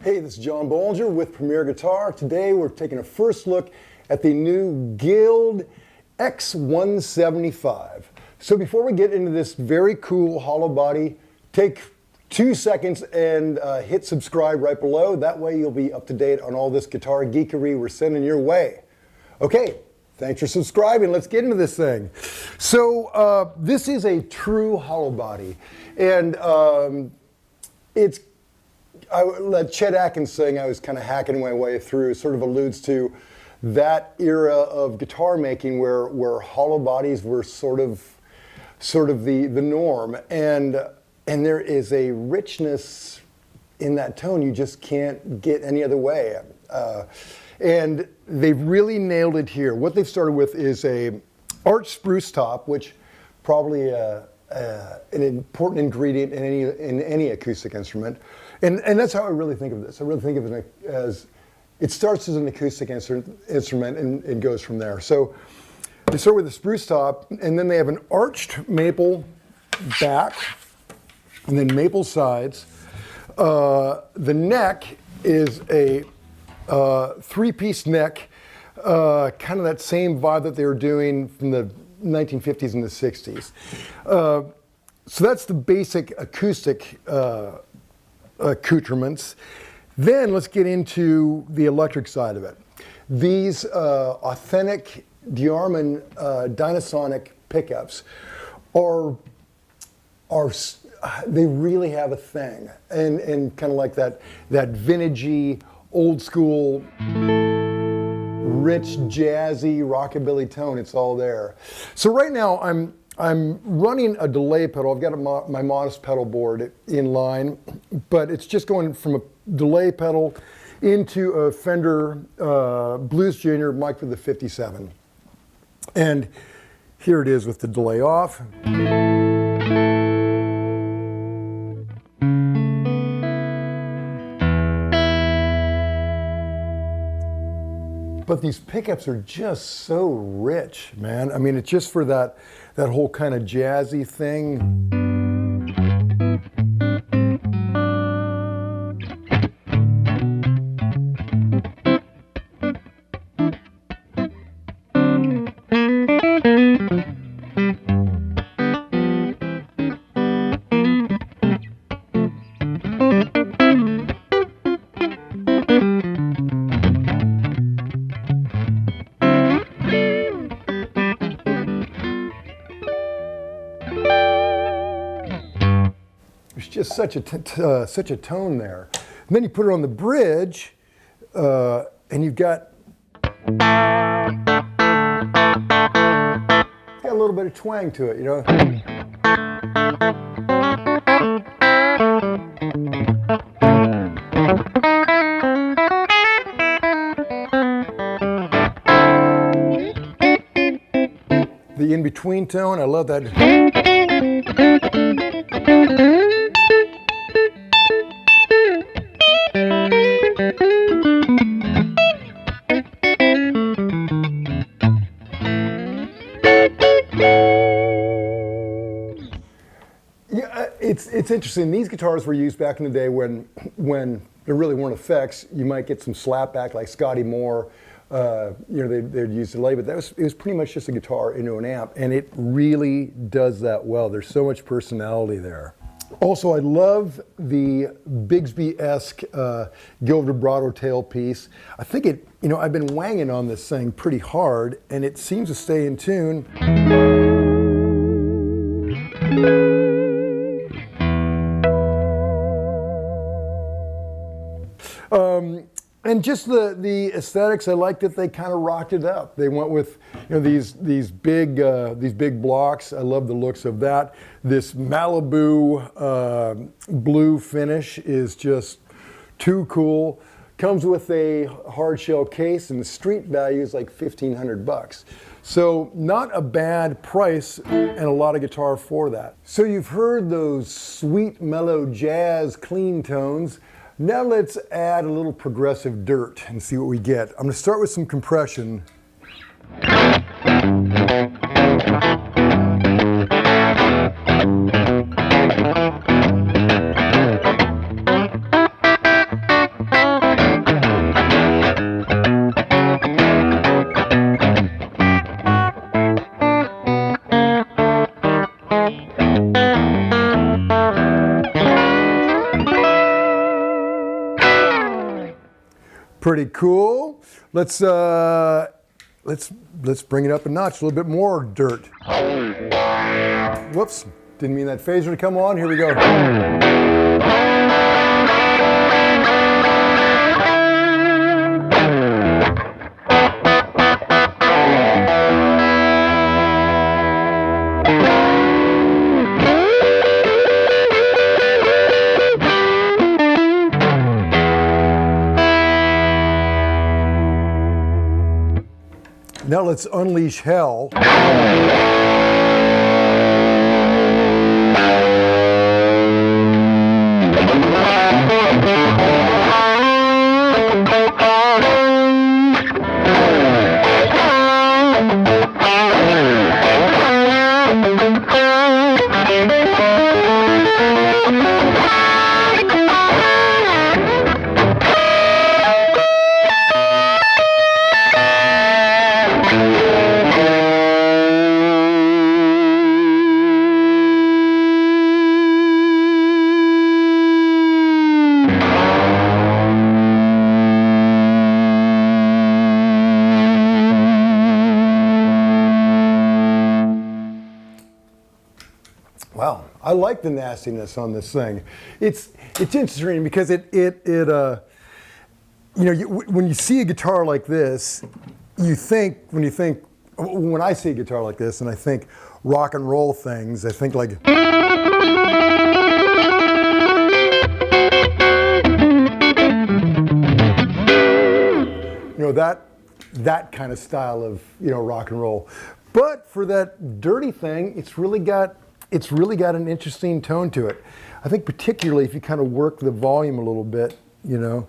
Hey, this is John Bollinger with Premier Guitar. Today we're taking a first look at the new Guild X-175. So before we get into this very cool hollow body, take 2 seconds and hit subscribe right below. That way you'll be up to date on all this guitar geekery we're sending your way. Okay, thanks for subscribing. Let's get into this thing. So this is a true hollow body, and it's, I let Chet Atkins sing, I was kind of hacking my way through, sort of alludes to that era of guitar making where hollow bodies were sort of the norm, and there is a richness in that tone you just can't get any other way. And they've really nailed it here. What they've started with is a arched spruce top, which probably an important ingredient in any acoustic instrument. And that's how I really think of this. I really think of it as, it starts as an acoustic instrument and goes from there. So they start with a spruce top, and then they have an arched maple back, and then maple sides. The neck is a 3-piece neck, kind of that same vibe that they were doing from the 1950s and the 60s. So that's the basic acoustic accoutrements. Then let's get into the electric side of it. These authentic Diarman Dynasonic pickups they really have a thing, and kind of like that vintagey, old school, rich, jazzy, rockabilly tone. It's all there. So right now I'm running a delay pedal. I've got my modest pedal board in line, but it's just going from a delay pedal into a Fender Blues Junior mic with the 57. And here it is with the delay off. But these pickups are just so rich, man. I mean, it's just for that whole kind of jazzy thing. There's just such a tone there. And then you put it on the bridge, and you've got a little bit of twang to it, you know. The in-between tone, I love that. Yeah, it's interesting. These guitars were used back in the day when there really weren't effects. You might get some slapback like Scotty Moore. They'd use delay, but it was pretty much just a guitar into an amp, and it really does that well. There's so much personality there. Also, I love the Bigsby-esque Guild vibrato tailpiece. I think it, you know, I've been wanging on this thing pretty hard and it seems to stay in tune. And just the aesthetics, I like that they kind of rocked it up. They went with, you know, these big blocks. I love the looks of that. This Malibu blue finish is just too cool. Comes with a hard shell case, and the street value is like $1,500. So not a bad price, and a lot of guitar for that. So you've heard those sweet, mellow jazz clean tones. Now let's add a little progressive dirt and see what we get. I'm going to start with some compression. Pretty cool. Let's bring it up a notch, a little bit more dirt. Whoops, didn't mean that phaser to come on. Here we go. Now let's unleash hell. Wow, I like the nastiness on this thing. It's interesting because when you see a guitar like this, when I see a guitar like this and I think rock and roll things, I think like, you know, that kind of style of, you know, rock and roll. But for that dirty thing, it's really got an interesting tone to it. I think particularly if you kind of work the volume a little bit, you know.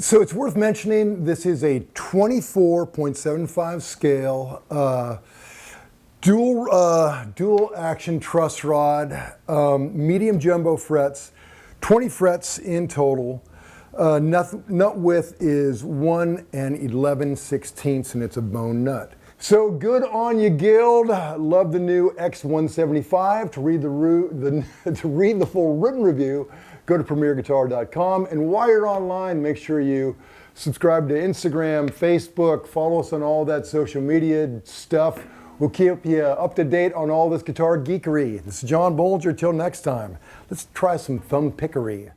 So it's worth mentioning, this is a 24.75 scale, dual action truss rod, medium jumbo frets, 20 frets in total. Nut width is 1 11/16, and it's a bone nut. So good on you, Guild. Love the new X-175. To read the full written review, go to premierguitar.com. And while you're online, make sure you subscribe to Instagram, Facebook, follow us on all that social media stuff. We'll keep you up to date on all this guitar geekery. This is John Bolger. Till next time, let's try some thumb pickery.